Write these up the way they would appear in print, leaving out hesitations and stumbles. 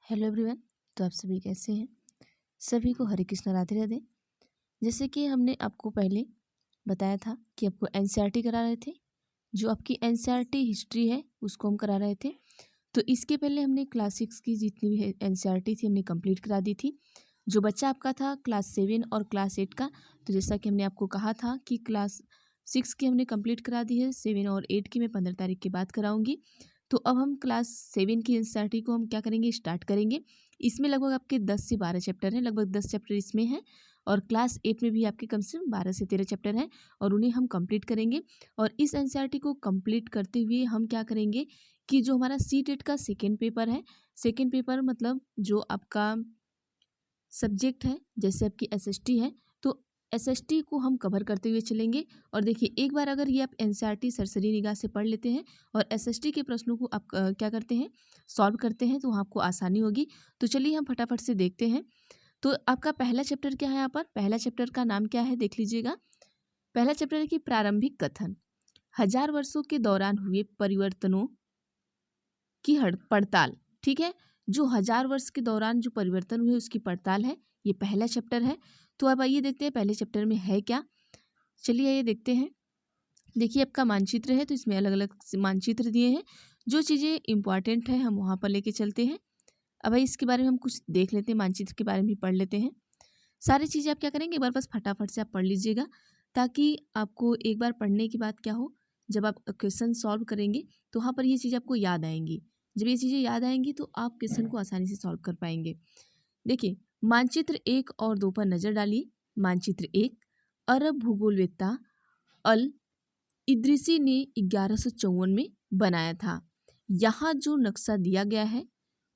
Hello everyone. तो आप सभी कैसे हैं? सभी को हरे कृष्ण राधे राधे। जैसे कि हमने आपको पहले बताया था कि आपको एनसीईआरटी करा रहे थे। जो आपकी एनसीईआरटी हिस्ट्री है उसको हम करा रहे थे। तो इसके पहले हमने क्लास 6 की जितनी भी एनसीईआरटी थी हमने कंप्लीट करा दी थी। जो बच्चा आपका था क्लास 7 और क्लास 8 का, तो जैसा कि हमने आपको कहा था कि क्लास 6 की हमने कंप्लीट करा दी है, 7 और 8 की मैं 15 तारीख के बाद कराऊंगी। तो अब हम क्लास 7 की एनसीईआरटी को हम क्या करेंगे, स्टार्ट करेंगे। इसमें लगभग आपके 10 से 12 चैप्टर हैं, लगभग 10 चैप्टर इसमें हैं और क्लास 8 में भी आपके कम से कम 12 से 13 चैप्टर हैं और उन्हें हम कंप्लीट करेंगे। और इस एनसीईआरटी को कंप्लीट करते हुए हम क्या करेंगे कि जो हमारा सी-टेट का सेकेंड पेपर है, सेकेंड पेपर मतलब जो आपका सब्जेक्ट है, जैसे आपकी एसएसटी है, तो एसएसटी को हम कवर करते हुए चलेंगे। और देखिए, एक बार अगर ये आप एनसीईआरटी सरसरी निगाह से पढ़ लेते हैं और एसएसटी के प्रश्नों को आप क्या करते हैं, सॉल्व करते हैं, तो आपको आसानी होगी। तो चलिए हम फटाफट से देखते हैं। तो आपका पहला चैप्टर क्या है, यहाँ पर पहला चैप्टर का नाम क्या है देख लीजिएगा। पहला चैप्टर है कि प्रारंभिक कथन, 1000 वर्षों के दौरान हुए परिवर्तनों की पड़ताल। ठीक है, जो 1000 वर्ष के दौरान जो परिवर्तन हुए उसकी पड़ताल है, ये पहला चैप्टर है। तो अब आइए देखते हैं पहले चैप्टर में है क्या। चलिए आइए देखते हैं। देखिए, आपका मानचित्र है, तो इसमें अलग अलग मानचित्र दिए हैं। जो चीज़ें इंपॉर्टेंट है हम वहाँ पर लेके चलते हैं। अब भाई इसके बारे में हम कुछ देख लेते हैं, मानचित्र के बारे में भी पढ़ लेते हैं। सारी चीज़ें आप क्या करेंगे, एक बार बस फटाफट से आप पढ़ लीजिएगा, ताकि आपको एक बार पढ़ने के बाद क्या हो, जब आप क्वेश्चन सॉल्व करेंगे तो वहाँ पर ये चीज़ आपको याद आएंगी। जब ये चीज़ें याद आएंगी तो आप क्वेश्चन को आसानी से सॉल्व कर पाएंगे। देखिए, मानचित्र 1 और 2 पर नज़र डालिए। मानचित्र 1, अरब भूगोलवेत्ता अल इद्रिसी ने 1154 में बनाया था। यहाँ जो नक्शा दिया गया है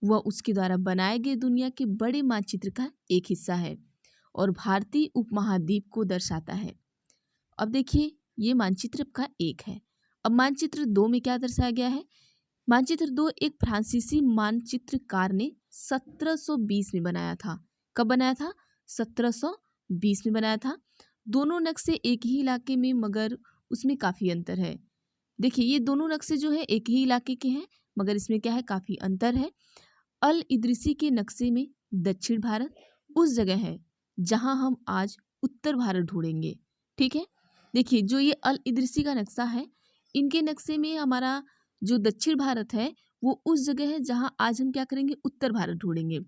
वह उसके द्वारा बनाए गए दुनिया के बड़े मानचित्र का एक हिस्सा है और भारतीय उपमहाद्वीप को दर्शाता है। अब देखिए, ये मानचित्र का एक है। अब मानचित्र 2 में क्या दर्शाया गया है। मानचित्र 2 एक फ्रांसीसी मानचित्रकार ने 1720 में बनाया था। कब बनाया था, 1720 में बनाया था। दोनों नक्शे एक ही इलाके में, मगर उसमें काफ़ी अंतर है। देखिए, ये दोनों नक्शे जो है एक ही इलाके के हैं, मगर इसमें क्या है, काफ़ी अंतर है। अल इद्रिसी के नक्शे में दक्षिण भारत उस जगह है जहां हम आज उत्तर भारत ढूंढेंगे। ठीक है, देखिए जो ये अल इद्रिसी का नक्शा है, इनके नक्शे में हमारा जो दक्षिण भारत है वो उस जगह है जहां आज हम क्या करेंगे, उत्तर भारत ढूंढेंगे।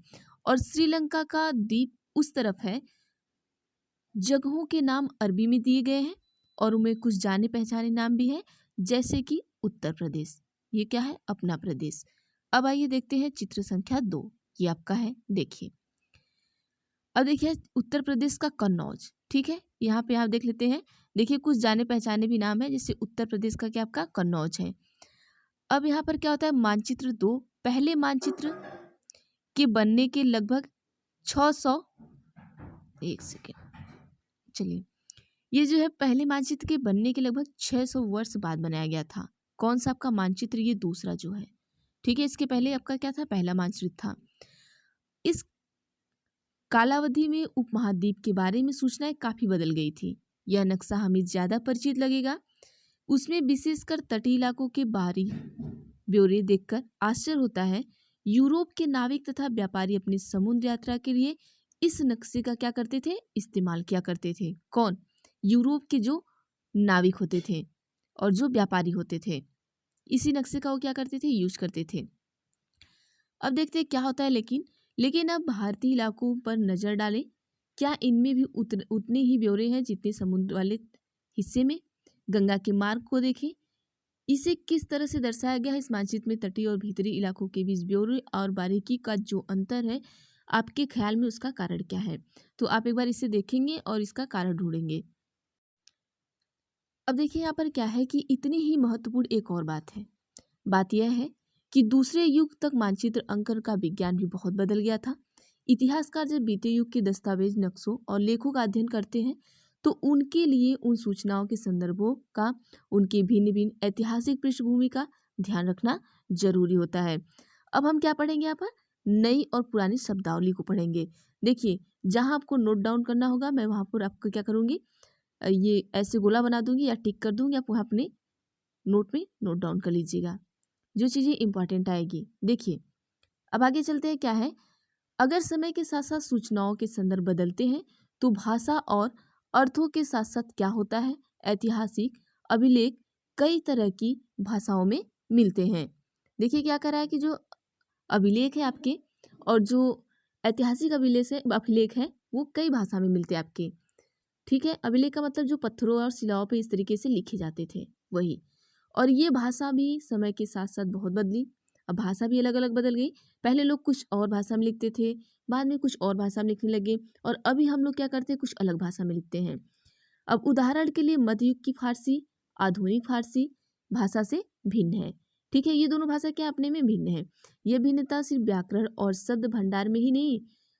और श्रीलंका का द्वीप उस तरफ है। जगहों के नाम अरबी में दिए गए हैं और उनमें कुछ जाने पहचाने नाम भी हैं, जैसे कि उत्तर प्रदेश, ये क्या है, अपना प्रदेश। अब आइए देखते हैं चित्र संख्या 2, ये आपका है। देखिए, अब देखिए उत्तर प्रदेश का कन्नौज। ठीक है, यहाँ पे आप देख लेते हैं। देखिए, कुछ जाने पहचाने भी नाम है, जैसे उत्तर प्रदेश का क्या आपका कन्नौज है। अब यहाँ पर क्या होता है, मानचित्र 2 पहले मानचित्र के बनने के लगभग 600, एक सेकेंड, चलिए, ये जो है पहले मानचित्र के बनने के लगभग 600 वर्ष बाद बनाया गया था। कौन सा आपका मानचित्र, ये दूसरा जो है। ठीक है, इसके पहले आपका क्या था, पहला मानचित्र था। इस कालावधि में उपमहाद्वीप के बारे में सूचनाएं काफी बदल गई थी। यह नक्शा हमें ज्यादा परिचित लगेगा। उसमें विशेषकर तटीय इलाकों के बाहरी ब्यौरे देखकर आश्चर्य होता है। यूरोप के नाविक तथा व्यापारी अपनी समुद्र यात्रा के लिए इस नक्शे का क्या करते थे, इस्तेमाल किया करते थे। कौन, यूरोप के जो नाविक होते थे और जो व्यापारी होते थे, इसी नक्शे का वो क्या करते थे, यूज करते थे। अब देखते हैं क्या होता है। लेकिन अब भारतीय इलाकों पर नजर डालें, क्या इनमें भी उतने ही ब्यौरे हैं जितने समुद्र वाले हिस्से में। गंगा के मार्ग को देखें, इसे किस तरह से दर्शाया गया है। इस मानचित्र में तटीय और भीतरी इलाकों के बीच ब्यौरे और बारीकी का जो अंतर है, आपके ख्याल में उसका कारण क्या है। तो आप एक बार इसे देखेंगे और इसका कारण ढूंढेंगे। अब देखिए, यहाँ पर क्या है कि इतनी ही महत्वपूर्ण एक और बात है। बात यह है कि दूसरे युग तक मानचित्र अंकन का विज्ञान भी बहुत बदल गया था। इतिहासकार जब बीते युग के दस्तावेज, नक्शों और लेखों का अध्ययन करते हैं तो उनके लिए उन सूचनाओं के संदर्भों का, उनकी भिन्न भिन्न ऐतिहासिक पृष्ठभूमि का ध्यान रखना जरूरी होता है। अब हम क्या पढ़ेंगे, यहाँ पर नई और पुरानी शब्दावली को पढ़ेंगे। देखिए, जहाँ आपको नोट डाउन करना होगा मैं वहाँ पर आपको क्या करूँगी, ये ऐसे गोला बना दूंगी या टिक कर दूंगी, आप वहाँ अपने नोट में नोट डाउन कर लीजिएगा जो चीज़ें इंपॉर्टेंट आएगी। देखिए, अब आगे चलते हैं, क्या है, अगर समय के साथ साथ सूचनाओं के संदर्भ बदलते हैं तो भाषा और अर्थों के साथ साथ क्या होता है, ऐतिहासिक अभिलेख कई तरह की भाषाओं में मिलते हैं। देखिए क्या कर रहा है कि जो अभिलेख है आपके और जो ऐतिहासिक अभिलेख है वो कई भाषा में मिलते हैं आपके। ठीक है, अभिलेख का मतलब जो पत्थरों और शिलाओं पे इस तरीके से लिखे जाते थे वही। और ये भाषा भी समय के साथ साथ बहुत बदली। अब भाषा भी अलग अलग बदल गई। पहले लोग कुछ और भाषा में लिखते थे, बाद में कुछ और भाषा में लिखने लगे, और अभी हम लोग क्या करते हैं, कुछ अलग भाषा में लिखते हैं। अब उदाहरण के लिए मध्ययुग की फारसी आधुनिक फारसी भाषा से भिन्न है। ठीक है, ये दोनों भाषा क्या अपने में भिन्न है। यह भिन्नता सिर्फ व्याकरण और शब्द भंडार में ही नहीं,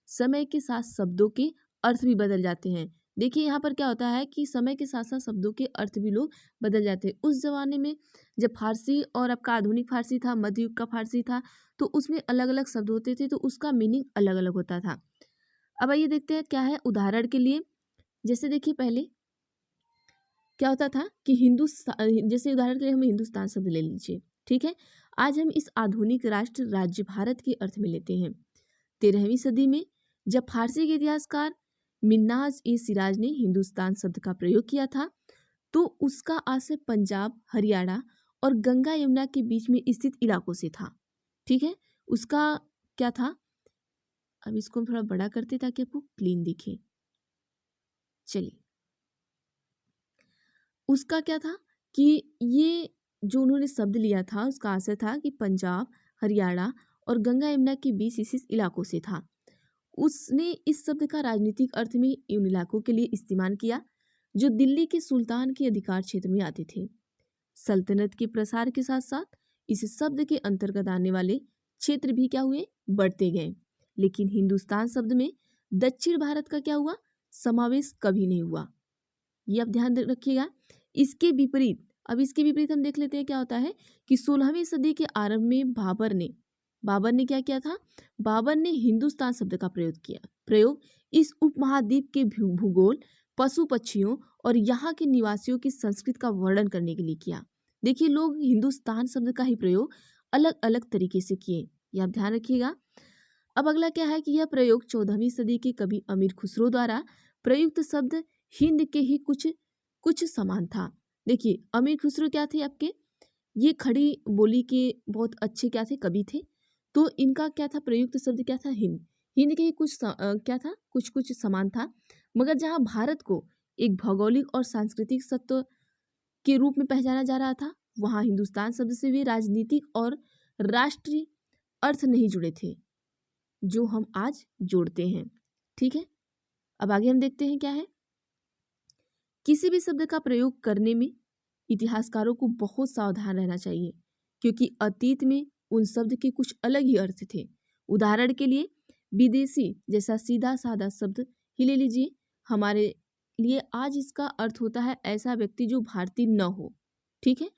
समय के साथ शब्दों के अर्थ भी बदल जाते हैं। देखिए यहाँ पर क्या होता है कि समय के साथ साथ शब्दों के अर्थ भी लोग बदल जाते हैं। उस जमाने में जब फारसी और आपका आधुनिक फारसी था, मध्ययुग का फारसी था, तो उसमें अलग अलग शब्द होते थे, तो उसका मीनिंग अलग अलग होता था। अब आइए देखते हैं क्या है। उदाहरण के लिए जैसे देखिए पहले क्या होता था कि हिंदुस्तान, जैसे उदाहरण के लिए हम हिंदुस्तान शब्द ले लीजिए। ठीक है, आज हम इस आधुनिक राष्ट्र राज्य भारत के अर्थ में लेते हैं। 13वीं सदी में जब फारसी के इतिहासकार मिन्हाज ए सिराज ने हिंदुस्तान शब्द का प्रयोग किया था, तो उसका आशय पंजाब, हरियाणा और गंगा यमुना के बीच में स्थित इलाकों से था। ठीक है, उसका क्या था, अब इसको हम थोड़ा बड़ा करते ताकि आपको क्लीन दिखे। चलिए, उसका क्या था कि ये जो उन्होंने शब्द लिया था उसका आशय था कि पंजाब, हरियाणा और गंगा यमुना के बीच स्थित इलाकों से था। उसने इस शब्द का राजनीतिक अर्थ में इन इलाकों के लिए इस्तेमाल किया जो दिल्ली के सुल्तान के अधिकार क्षेत्र में आते थे। सल्तनत के प्रसार के साथ साथ इस शब्द के अंतर्गत आने वाले क्षेत्र भी क्या हुए, बढ़ते गए। लेकिन हिंदुस्तान शब्द में दक्षिण भारत का क्या हुआ, समावेश कभी नहीं हुआ। ये आप ध्यान रखिएगा। इसके विपरीत, अब इसके विपरीत हम देख लेते हैं क्या होता है कि 16वीं सदी के आरंभ में बाबर ने क्या किया था, बाबर ने हिंदुस्तान शब्द का प्रयोग इस उपमहाद्वीप के भूगोल, पशु पक्षियों और यहाँ के निवासियों की संस्कृति का वर्णन करने के लिए किया। देखिए, लोग हिंदुस्तान शब्द का ही प्रयोग अलग अलग तरीके से किए, यह आप ध्यान रखिएगा। अब अगला क्या है कि यह प्रयोग 14वीं सदी के कवि अमीर खुसरो द्वारा प्रयुक्त शब्द हिंद के ही कुछ समान था। देखिए, अमीर खुसरो क्या थे आपके, ये खड़ी बोली के बहुत अच्छे क्या थे, कवि थे। तो इनका क्या था, प्रयुक्त शब्द क्या था, हिंद के ही क्या था, कुछ समान था। मगर जहाँ भारत को एक भौगोलिक और सांस्कृतिक सत्व के रूप में पहचाना जा रहा था, वहाँ हिंदुस्तान शब्द से भी राजनीतिक और राष्ट्रीय अर्थ नहीं जुड़े थे जो हम आज जोड़ते हैं। ठीक है, अब आगे हम देखते हैं क्या है। किसी भी शब्द का प्रयोग करने में इतिहासकारों को बहुत सावधान रहना चाहिए, क्योंकि अतीत में उन शब्द के कुछ अलग ही अर्थ थे। उदाहरण के लिए विदेशी जैसा सीधा साधा शब्द ही ले लीजिए, हमारे लिए आज इसका अर्थ होता है ऐसा व्यक्ति जो भारतीय न हो। ठीक है,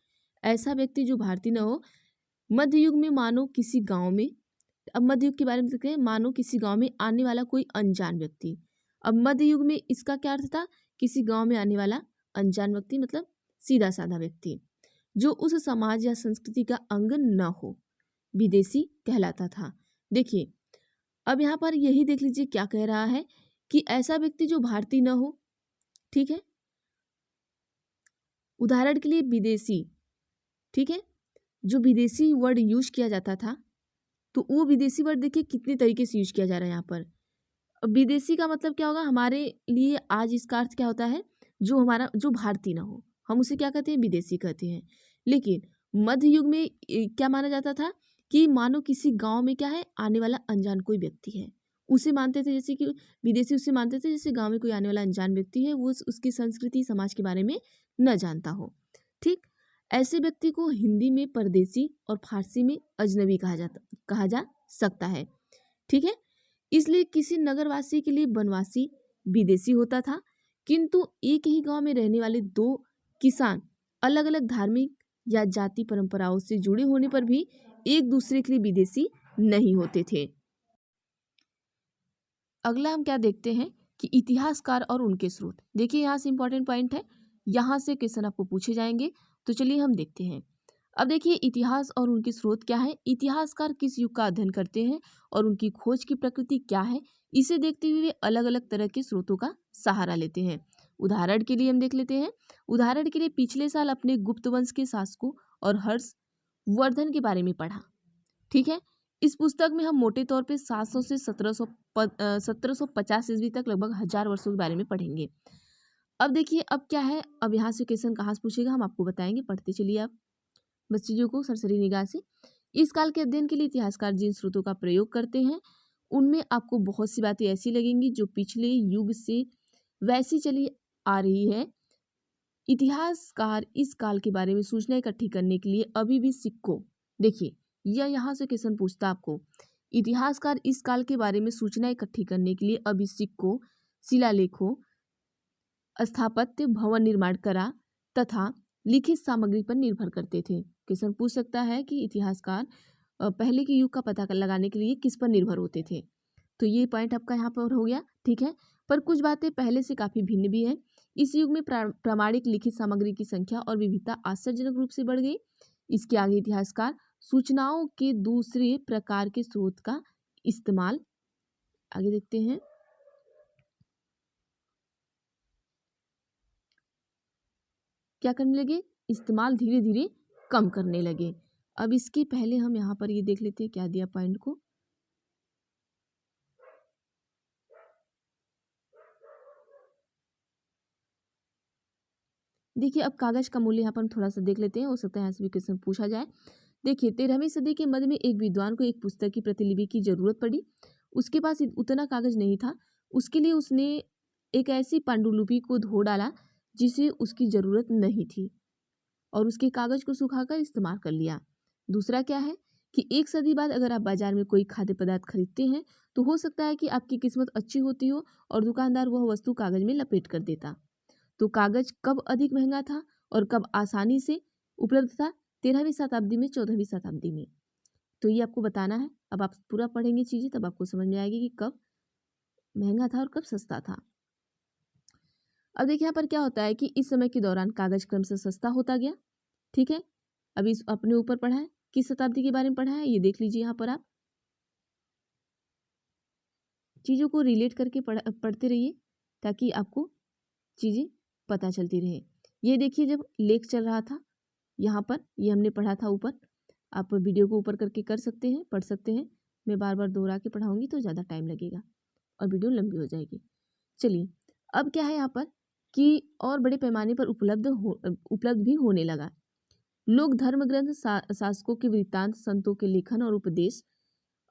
ऐसा व्यक्ति जो भारतीय न हो। मध्य युग में मानो किसी गांव में, अब मध्य युग के बारे में देखते हैं, मानो किसी गांव में आने वाला कोई अनजान व्यक्ति। अब मध्य युग में इसका क्या अर्थ था, किसी गांव में आने वाला अनजान व्यक्ति मतलब सीधा साधा व्यक्ति जो उस समाज या संस्कृति का अंग न हो, विदेशी कहलाता था। देखिए, अब यहाँ पर यही देख लीजिए क्या कह रहा है कि ऐसा व्यक्ति जो भारतीय न हो। ठीक है, उदाहरण के लिए विदेशी। ठीक है, जो विदेशी वर्ड यूज किया जाता था, तो वो विदेशी वर्ड देखिए कितने तरीके से यूज किया जा रहा है यहाँ पर। विदेशी का मतलब क्या होगा हमारे लिए, आज इसका अर्थ क्या होता है, जो भारतीय ना हो, हम उसे क्या कहते हैं, विदेशी कहते हैं। लेकिन मध्य युग में क्या माना जाता था कि मानो किसी गांव में क्या है, आने वाला अनजान कोई व्यक्ति है, उसे मानते थे, जैसे कि विदेशी उसे मानते थे जैसे गांव में कोई आने वाला अनजान व्यक्ति है, वो उसकी संस्कृति समाज के बारे में न जानता हो। ठीक, ऐसे व्यक्ति को हिंदी में परदेसी और फारसी में अजनबी कहा जा सकता है। ठीक है, इसलिए किसी नगरवासी के लिए वनवासी विदेशी होता था, किंतु एक ही गांव में रहने वाले दो किसान अलग अलग धार्मिक या जाति परंपराओं से जुड़े होने पर भी एक दूसरे के लिए विदेशी नहीं होते थे। अगला हम क्या देखते हैं कि इतिहासकार और उनके स्रोत। देखिए यहाँ से इंपॉर्टेंट पॉइंट है, यहाँ से क्वेश्चन आपको पूछे जाएंगे, तो चलिए हम देखते हैं। अब देखिए इतिहास और उनके स्रोत क्या है। इतिहासकार किस युग का अध्ययन करते हैं और उनकी खोज की प्रकृति क्या है, इसे देखते हुए वे अलग अलग तरह के स्रोतों का सहारा लेते हैं। उदाहरण के लिए हम देख लेते हैं। उदाहरण के लिए पिछले साल अपने गुप्त वंश के शासकों और हर्ष वर्धन के बारे में पढ़ा। ठीक है। इस पुस्तक में हम मोटे तौर पे 700 से 1750 ईस्वी तक लगभग 1000 वर्षों के बारे में पढ़ेंगे। अब देखिए अब क्या है, अब यहाँ से क्वेश्चन कहाँ से पूछेगा हम आपको बताएंगे, पढ़ते चलिए आप बस चीजों को सरसरी निगाह से। इस काल के अध्ययन के लिए इतिहासकार जिन स्रोतों का प्रयोग करते हैं उनमें आपको बहुत सी बातें ऐसी लगेंगी जो पिछले युग से वैसी चली आ रही है। इतिहासकार इस काल के बारे में सूचना इकट्ठी करने के लिए अभी भी सिक्कों, देखिए यह यहाँ से क्वेश्चन पूछता आपको, इतिहासकार इस काल के बारे में सूचना इकट्ठी करने के लिए अभी सिक्कों, शिलालेखों, स्थापत्य, भवन निर्माण करा तथा लिखित सामग्री पर निर्भर करते थे। क्वेश्चन पूछ सकता है कि इतिहासकार पहले के युग का पता लगाने के लिए किस पर निर्भर होते थे। तो ये पॉइंट आपका यहाँ पर हो गया। ठीक है। पर कुछ बातें पहले से काफी भिन्न भी है। इस युग में प्रामाणिक लिखित सामग्री की संख्या और विविधता आश्चर्यजनक रूप से बढ़ गई। इसके आगे इतिहासकार सूचनाओं के दूसरे प्रकार के स्रोत का इस्तेमाल, आगे देखते हैं, क्या करने लगे, इस्तेमाल धीरे धीरे कम करने लगे। अब इसके पहले हम यहाँ पर ये देख लेते हैं क्या दिया पॉइंट को। देखिए अब कागज का मूल्य यहाँ पर हम थोड़ा सा देख लेते हैं, हो सकता है यहाँ से भी क्वेश्चन पूछा जाए। देखिए 13वीं सदी के मध्य में एक विद्वान को एक पुस्तक की प्रतिलिपि की जरूरत पड़ी। उसके पास उतना कागज नहीं था। उसके लिए उसने एक ऐसी पांडुलिपि को धो डाला जिसे उसकी जरूरत नहीं थी और उसके कागज को सुखाकर इस्तेमाल कर लिया। दूसरा क्या है कि एक सदी बाद अगर आप बाजार में कोई खाद्य पदार्थ खरीदते हैं तो हो सकता है कि आपकी किस्मत अच्छी होती हो और दुकानदार वह वस्तु कागज में लपेट कर देता। तो कागज कब अधिक महंगा था और कब आसानी से उपलब्ध था, 13वीं शताब्दी में, 14वीं शताब्दी में। तो ये आपको बताना है। अब आप पूरा पढ़ेंगे चीजें तब आपको समझ में आएगी कि कब महंगा था और कब सस्ता था। अब देखिए यहाँ पर क्या होता है कि इस समय के दौरान कागज क्रमशः सस्ता होता गया। ठीक है। अभी अपने ऊपर पढ़ा है, किस शताब्दी के बारे में पढ़ा है ये देख लीजिए। यहाँ पर आप चीजों को रिलेट करके पढ़ते रहिए ताकि आपको चीजें पता चलती रहे। ये देखिए जब लेख चल रहा था यहाँ पर, ये हमने पढ़ा था ऊपर, आप वीडियो को ऊपर करके कर सकते हैं, पढ़ सकते हैं। मैं बार बार दोहरा के पढ़ाऊंगी तो ज़्यादा टाइम लगेगा और वीडियो लंबी हो जाएगी। चलिए अब क्या है यहाँ पर कि और बड़े पैमाने पर उपलब्ध भी होने लगा। लोग धर्म ग्रंथ, शासकों के वृत्तांत, संतों के लेखन और उपदेश,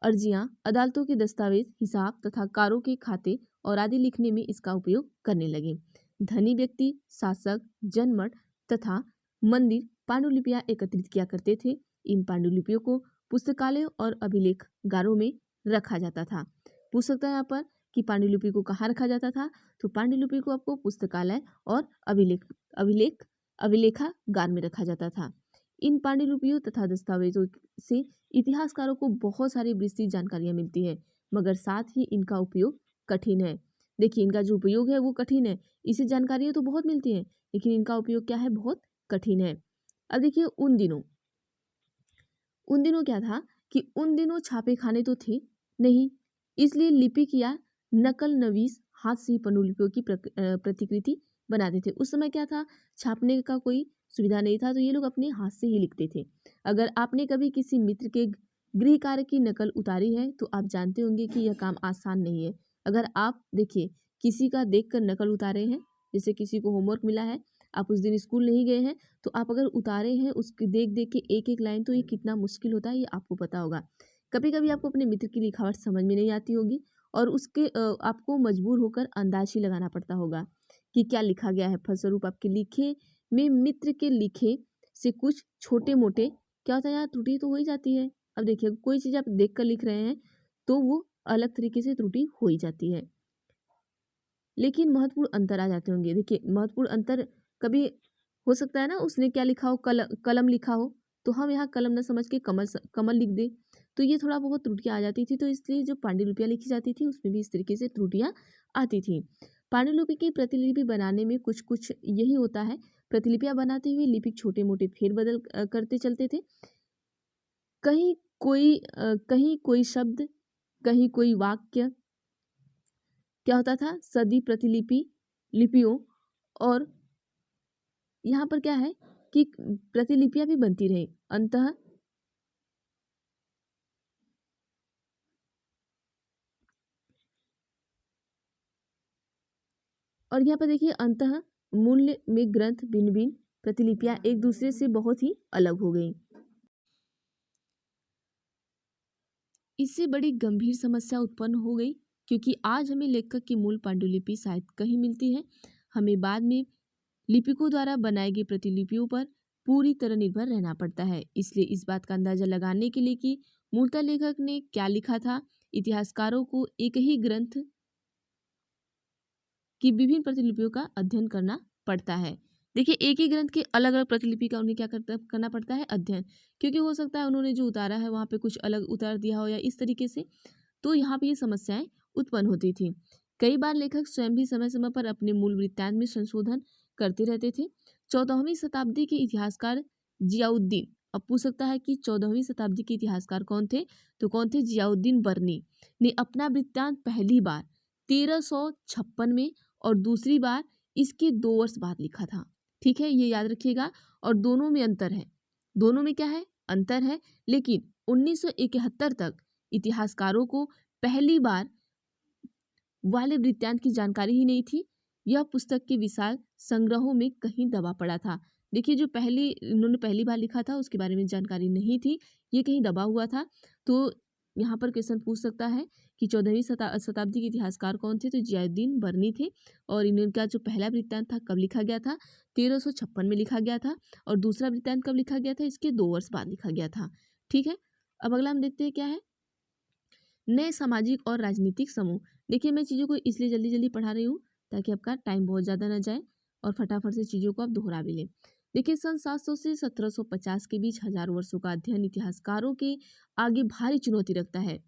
अर्जियां, अदालतों के दस्तावेज, हिसाब तथा कारों के खाते और आदि लिखने में इसका उपयोग करने लगे। धनी व्यक्ति, शासक, जनमत तथा मंदिर पांडुलिपियां एकत्रित किया करते थे। इन पांडुलिपियों को पुस्तकालय और अभिलेखागारों में रखा जाता था। पूछ सकता है यहाँ पर कि पांडुलिपि को कहाँ रखा जाता था, तो पांडुलिपि को आपको पुस्तकालय और अभिलेखागार में रखा जाता था। इन पांडुलिपियों तथा दस्तावेजों से इतिहासकारों को बहुत सारी विस्तृत जानकारियां मिलती है, मगर साथ ही इनका उपयोग कठिन है। देखिए इनका जो उपयोग है वो कठिन है। इसे जानकारियां तो बहुत मिलती हैं लेकिन इनका उपयोग क्या है, बहुत कठिन है। अब देखिए उन दिनों क्या था कि उन दिनों छापे खाने तो थे नहीं, इसलिए लिपिक या नकल नवीस हाथ से ही पांडुलिपियों की प्रतिकृति बनाते थे। उस समय क्या था, छापने का कोई सुविधा नहीं था तो ये लोग अपने हाथ से ही लिखते थे। अगर आपने कभी किसी मित्र के गृह कार्य की नकल उतारी है तो आप जानते होंगे कि यह काम आसान नहीं है। अगर आप देखिए किसी का देखकर नकल उतारे हैं, जैसे किसी को होमवर्क मिला है, आप उस दिन स्कूल नहीं गए हैं, तो आप अगर उतारे हैं उसके देख देख के एक एक लाइन, तो ये कितना मुश्किल होता है ये आपको पता होगा। कभी कभी आपको अपने मित्र की लिखावट समझ में नहीं आती होगी और उसके आपको मजबूर होकर अंदाज ही लगाना पड़ता होगा कि क्या लिखा गया है। फलस्वरूप आपके लिखे में मित्र के लिखे से कुछ छोटे मोटे क्या होता है, यहाँ त्रुटि तो हो ही जाती है। अब देखिए कोई चीज़ आप देख कर लिख रहे हैं तो वो अलग तरीके से त्रुटि हो ही जाती है, लेकिन महत्वपूर्ण अंतर आ जाते होंगे। देखिए महत्वपूर्ण अंतर कभी हो सकता है ना, उसने क्या लिखा हो, कलम लिखा हो तो हम यहाँ कलम न समझ के कमल लिख दे, तो ये थोड़ा बहुत त्रुटियां आ जाती थी। तो इसलिए जो पांडुलिपियां लिखी जाती थी उसमें भी इस तरीके से त्रुटियां आती थी। पांडुलिपि की प्रतिलिपि बनाने में कुछ कुछ यही होता है, प्रतिलिपियां बनाते हुए लिपिक छोटे मोटे फेरबदल करते चलते थे। कहीं कोई शब्द, कहीं कोई वाक्य, क्या होता था, सदी प्रतिलिपि लिपियों, और यहाँ पर क्या है कि प्रतिलिपियां भी बनती रही। अंतः और यहाँ पर देखिए, अंतः मूल्य में ग्रंथ भिन्न भिन्न प्रतिलिपियां एक दूसरे से बहुत ही अलग हो गई। इससे बड़ी गंभीर समस्या उत्पन्न हो गई, क्योंकि आज हमें लेखक की मूल पांडुलिपि शायद कहीं मिलती है, हमें बाद में लिपिकों द्वारा बनाई गई प्रतिलिपियों पर पूरी तरह निर्भर रहना पड़ता है। इसलिए इस बात का अंदाजा लगाने के लिए कि मूलतः लेखक ने क्या लिखा था, इतिहासकारों को एक ही ग्रंथ की विभिन्न प्रतिलिपियों का अध्ययन करना पड़ता है। देखिए, एक ही ग्रंथ की अलग अलग प्रतिलिपि का उन्हें क्या करना पड़ता है, अध्ययन, क्योंकि हो सकता है उन्होंने जो उतारा है वहाँ पे कुछ अलग उतार दिया हो या इस तरीके से, तो यहाँ पे ये समस्याएं उत्पन्न होती थी। कई बार लेखक स्वयं भी समय समय पर अपने मूल वृत्तांत में संशोधन करते रहते थे। 14वीं शताब्दी के इतिहासकार जियाउद्दीन, अब पूछ सकता है कि 14वीं शताब्दी के इतिहासकार कौन थे, तो कौन थे, जियाउद्दीन बर्नी ने अपना वृत्तांत पहली बार 1356 में और दूसरी बार इसके 2 वर्ष बाद लिखा था। ठीक है, ये याद रखिएगा। और दोनों में अंतर है, दोनों में क्या है, अंतर है। लेकिन 1971 तक इतिहासकारों को पहली बार वाले वृत्तांत की जानकारी ही नहीं थी। यह पुस्तक के विशाल संग्रहों में कहीं दबा पड़ा था। देखिए, जो इन्होंने पहली बार लिखा था उसके बारे में जानकारी नहीं थी, ये कहीं दबा हुआ था। तो यहाँ पर क्वेश्चन पूछ सकता है कि 14वीं शताब्दी के इतिहासकार कौन थे, तो जियाउद्दीन बर्नी थे। और इनका जो पहला वृत्तांत था कब लिखा गया था, 1356 में लिखा गया था। और दूसरा वृत्तांत कब लिखा गया था, इसके 2 वर्ष बाद लिखा गया था। ठीक है, अब अगला हम देखते हैं क्या है, नए सामाजिक और राजनीतिक समूह। देखिए, मैं चीज़ों को इसलिए जल्दी जल्दी पढ़ा रही हूँ ताकि आपका टाइम बहुत ज़्यादा ना जाए और फटाफट से चीज़ों को आप दोहरा भी लें। देखिए, सन 700 से 1750 के बीच हजारों वर्षों का अध्ययन इतिहासकारों के आगे भारी चुनौती रखता है।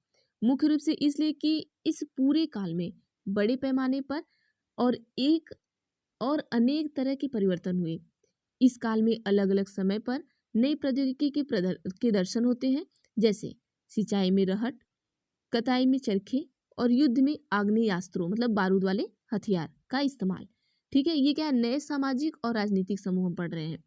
मुख्य रूप से इसलिए कि इस पूरे काल में बड़े पैमाने पर और अनेक तरह के परिवर्तन हुए। इस काल में अलग अलग समय पर नई प्रौद्योगिकी के दर्शन होते हैं, जैसे सिंचाई में रहट, कताई में चरखे और युद्ध में आग्नेयास्त्रों मतलब बारूद वाले हथियार का इस्तेमाल। ठीक है, ये क्या है, नए सामाजिक और राजनीतिक समूह हम पढ़ रहे हैं।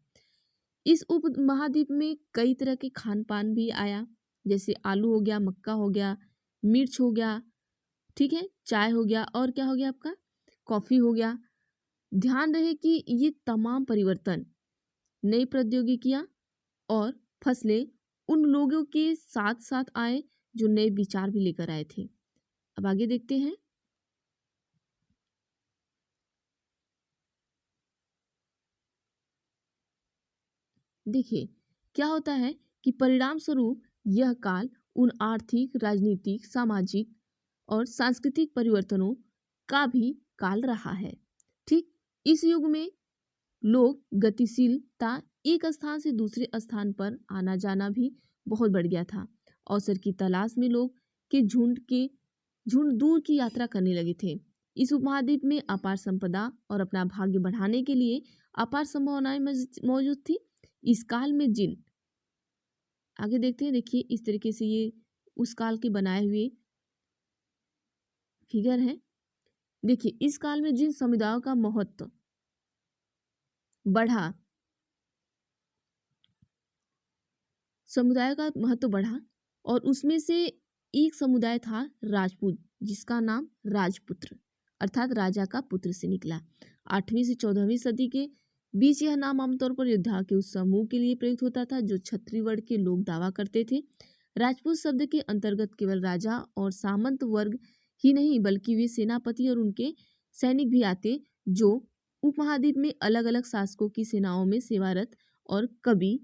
इस उप महाद्वीप में कई तरह के खान पान भी आया, जैसे आलू हो गया, मक्का हो गया, मिर्च हो गया, ठीक है, चाय हो गया, और क्या हो गया आपका, कॉफी हो गया। ध्यान रहे कि ये तमाम परिवर्तन, नई प्रौद्योगिकियां और फसलें उन लोगों के साथ साथ आए जो नए विचार भी लेकर आए थे। अब आगे देखते हैं। देखिए, क्या होता है कि परिणाम स्वरूप यह काल उन आर्थिक, राजनीतिक, सामाजिक और सांस्कृतिक परिवर्तनों का भी काल रहा है। ठीक, इस युग में लोग गतिशीलता, एक स्थान से दूसरे स्थान पर आना जाना भी बहुत बढ़ गया था। अवसर की तलाश में लोग झुंड दूर की यात्रा करने लगे थे। इस उपमहाद्वीप में अपार संपदा और अपना भाग्य बढ़ाने के लिए अपार संभावनाएं मौजूद थी। इस काल में जिन, आगे देखते हैं, देखिए इस तरीके से ये उस काल के बनाए हुए फिगर हैं। देखिए, इस काल में जिन समुदायों का महत्व बढ़ा, और उसमें से एक समुदाय था राजपूत, जिसका नाम राजपुत्र अर्थात राजा का पुत्र से निकला। 8वीं से 14वीं सदी के बीच यह नाम आमतौर पर योद्धा के उस समूह के लिए प्रयुक्त होता था जो क्षत्रिय वर्ग के लोग दावा करते थे। राजपूत शब्द के अंतर्गत केवल राजा और सामंत वर्ग ही नहीं, बल्कि वे सेनापति और उनके सैनिक भी आते, जो उपमहाद्वीप में अलग अलग शासकों की सेनाओं में सेवारत और कवि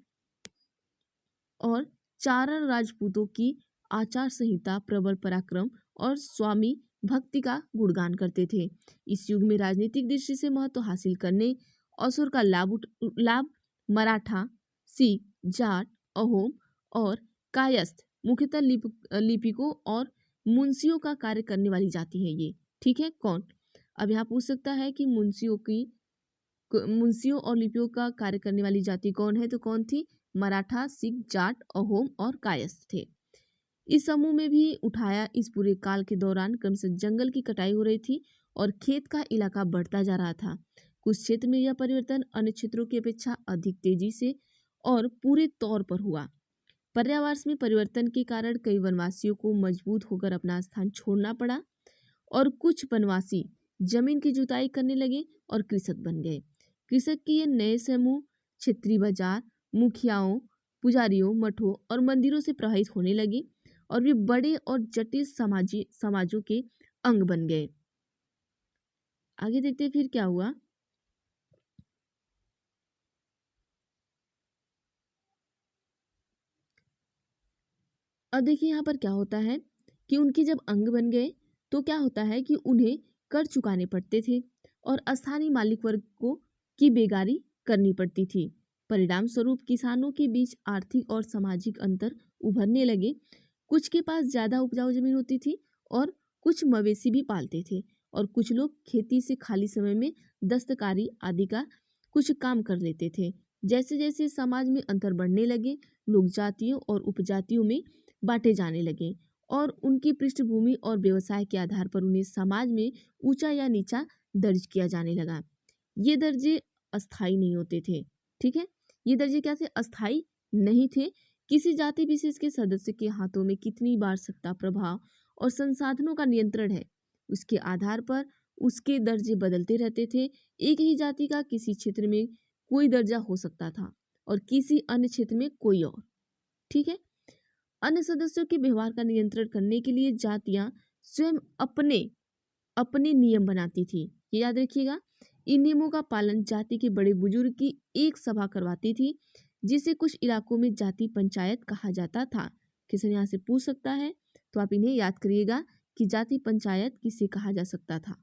और चारण राजपूतों की आचार संहिता, प्रबल पराक्रम और स्वामी भक्ति का गुणगान करते थे। इस युग में राजनीतिक दृष्टि से महत्व हासिल करने अवसर का लाभ मराठा, सिख, जाट, अहोम और कायस्थ, मुख्यतः लिपिकों और मुंशियों का कार्य करने वाली जाति है ये। ठीक है, कौन, अब यहाँ पूछ सकता है कि मुंशियों की मुंशियों और लिपियों का कार्य करने वाली जाति कौन है? तो कौन थी? मराठा, सिख, जाट, अहोम और कायस्थ थे। इस समूह में भी उठाया इस पूरे काल के दौरान क्रमशः जंगल की कटाई हो रही थी और खेत का इलाका बढ़ता जा रहा था। कुछ क्षेत्र में यह परिवर्तन अन्य क्षेत्रों की अपेक्षा अधिक तेजी से और पूरे तौर पर हुआ। पर्यावरण में परिवर्तन के कारण कई वनवासियों को मजबूत होकर अपना स्थान छोड़ना पड़ा और कुछ वनवासी जमीन की जुताई करने लगे और कृषक बन गए। कृषक के ये नए समूह क्षेत्रीय बाजार, मुखियाओं, पुजारियों, मठों और मंदिरों से प्रभावित होने लगे और वे बड़े और जटिल समाजों के अंग बन गए। आगे देखते हैं फिर क्या हुआ। अब देखिए यहाँ पर क्या होता है कि उनके जब अंग बन गए तो क्या होता है कि उन्हें कर चुकाने पड़ते थे और स्थानीय मालिक वर्ग को की बेगारी करनी पड़ती थी। परिणाम स्वरूप किसानों के बीच आर्थिक और सामाजिक अंतर उभरने लगे। कुछ के पास ज्यादा उपजाऊ जमीन होती थी और कुछ मवेशी भी पालते थे और कुछ लोग खेती से खाली समय में दस्तकारी आदि का कुछ काम कर लेते थे। जैसे जैसे समाज में अंतर बढ़ने लगे, लोग जातियों और उपजातियों में बांटे जाने लगे और उनकी पृष्ठभूमि और व्यवसाय के आधार पर उन्हें समाज में ऊंचा या नीचा दर्ज किया जाने लगा। ये दर्जे अस्थाई नहीं होते थे। ठीक है, ये दर्जे क्या थे? अस्थाई नहीं थे। किसी जाति विशेष के सदस्य के हाथों में कितनी बार सत्ता, प्रभाव और संसाधनों का नियंत्रण है, उसके आधार पर उसके दर्जे बदलते रहते थे। एक ही जाति का किसी क्षेत्र में कोई दर्जा हो सकता था और किसी अन्य क्षेत्र में कोई और। ठीक है, अन्य सदस्यों के व्यवहार का नियंत्रण करने के लिए जातियां स्वयं अपने अपने नियम बनाती थी। ये याद रखिएगा। इन नियमों का पालन जाति के बड़े बुजुर्ग की एक सभा करवाती थी, जिसे कुछ इलाकों में जाति पंचायत कहा जाता था। किसी यहाँ से पूछ सकता है तो आप इन्हें याद करिएगा कि जाति पंचायत किसे कहा जा सकता था।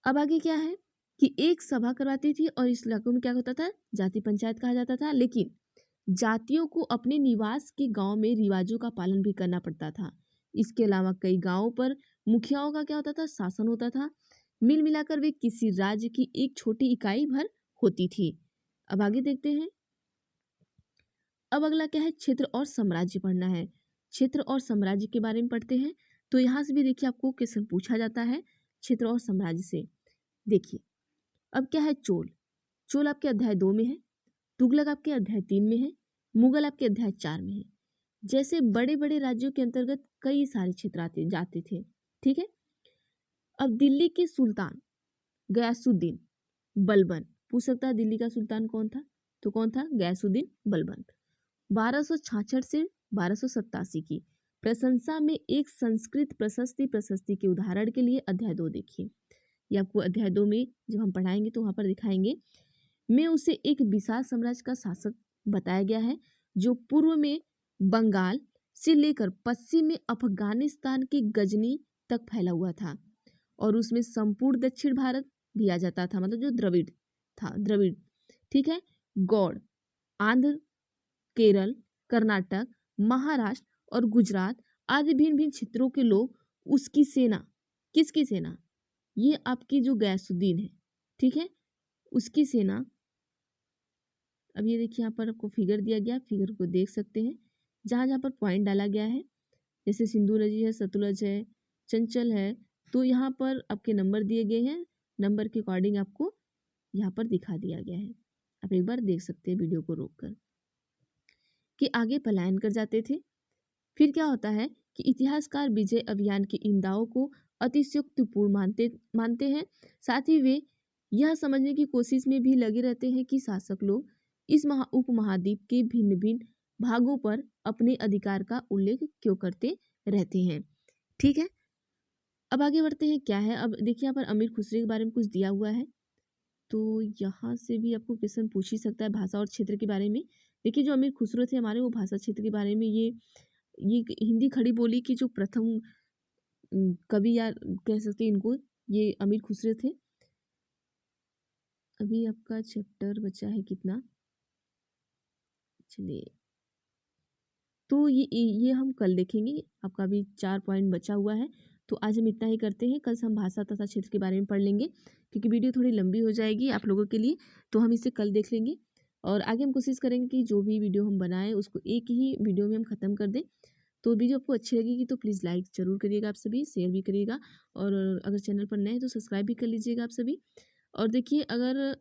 अब आगे क्या है कि एक सभा करवाती थी और इस इलाकों में क्या होता था? जाति पंचायत कहा जाता था। लेकिन जातियों को अपने निवास के गांव में रिवाजों का पालन भी करना पड़ता था। इसके अलावा कई गांवों पर मुखियाओं का क्या होता था? शासन होता था। मिल मिलाकर वे किसी राज्य की एक छोटी इकाई भर होती थी। अब आगे देखते हैं। अब अगला क्या है? क्षेत्र और साम्राज्य पढ़ना है। क्षेत्र और साम्राज्य के बारे में पढ़ते हैं। तो यहाँ से भी देखिए आपको क्वेश्चन पूछा जाता है क्षेत्र और साम्राज्य से। देखिए अब क्या है? चोल। चोल आपके अध्याय 2 में है, तुगलक आपके अध्याय 3 में है, मुगल आपके अध्याय 4 में है। जैसे बड़े बड़े राज्यों के अंतर्गत कई सारे क्षेत्र आते जाते थे। ठीक है, अब दिल्ली के सुल्तान गयासुद्दीन बलबन, पूछ सकता है दिल्ली का सुल्तान कौन था? तो कौन था? गयासुद्दीन बलबन। 1266 से 1287 की प्रशंसा में एक संस्कृत प्रशस्ति के उदाहरण के लिए अध्याय 2 देखिए। ये आपको अध्याय 2 में जब हम पढ़ाएंगे तो वहां पर दिखाएंगे। में उसे एक विशाल साम्राज्य का शासक बताया गया है जो पूर्व में बंगाल से लेकर पश्चिम में अफगानिस्तान की गजनी तक फैला हुआ था और उसमें संपूर्ण दक्षिण भारत भी आ जाता था, मतलब जो द्रविड़ था, द्रविड़। ठीक है, गौड़, आंध्र, केरल, कर्नाटक, महाराष्ट्र और गुजरात आदि भिन्न भिन्न क्षेत्रों के लोग उसकी सेना, किसकी सेना? ये आपकी जो गयासुद्दीन है, ठीक है, उसकी सेना। अब ये देखिए यहाँ पर आपको फिगर दिया गया, फिगर को देख सकते हैं। जहाँ जहाँ पर पॉइंट डाला गया है, जैसे सिंधु नदी है, सतलुज है, चंचल है, तो यहाँ पर आपके नंबर दिए गए हैं। नंबर के अकॉर्डिंग आपको यहाँ पर दिखा दिया गया है। आप एक बार देख सकते हैं वीडियो को रोककर कि आगे पलायन कर जाते थे। फिर क्या होता है कि इतिहासकार विजय अभियान के इन दावों को अतिशयोक्तिपूर्ण मानते हैं। साथ ही वे यह समझने की कोशिश में भी लगे रहते हैं कि शासक लोग इस उपमहाद्वीप के भिन्न भिन्न भागों पर अपने अधिकार का उल्लेख क्यों करते रहते हैं। ठीक है, अब आगे बढ़ते हैं। क्या है? अब देखिए यहाँ पर अमीर खुसरो के बारे में कुछ दिया हुआ है, तो यहाँ से भी आपको क्वेश्चन पूछ ही सकता है भाषा और क्षेत्र के बारे में। देखिए जो अमीर खुसरो थे हमारे, वो भाषा क्षेत्र के बारे में ये हिंदी खड़ी बोली की जो प्रथम कवि या कह सकते हैं इनको, ये अमीर खुसरो थे। अभी आपका चैप्टर बचा है कितना? चलिए, तो ये हम कल देखेंगे। आपका अभी 4 पॉइंट बचा हुआ है, तो आज हम इतना ही करते हैं, कल से हम भाषा तथा क्षेत्र के बारे में पढ़ लेंगे, क्योंकि वीडियो थोड़ी लंबी हो जाएगी आप लोगों के लिए, तो हम इसे कल देख लेंगे। और आगे हम कोशिश करेंगे कि जो भी वीडियो हम बनाएं उसको एक ही वीडियो में हम ख़त्म कर दें। तो वीडियो आपको अच्छी लगेगी तो प्लीज़ लाइक ज़रूर करिएगा आप सभी, शेयर भी करिएगा, और अगर चैनल पर नए हैं तो सब्सक्राइब भी कर लीजिएगा आप सभी। और देखिए, अगर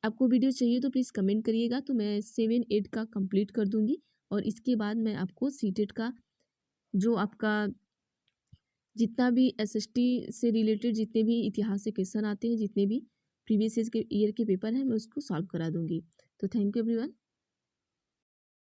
आपको वीडियो चाहिए तो प्लीज़ कमेंट करिएगा, तो मैं 7-8 का कंप्लीट कर दूँगी, और इसके बाद मैं आपको सीटेट का जो आपका जितना भी एसएसटी से रिलेटेड जितने भी इतिहास से क्वेश्चन आते हैं, जितने भी प्रीवियस ईयर के पेपर हैं, मैं उसको सॉल्व करा दूँगी। तो थैंक यू एवरीवन।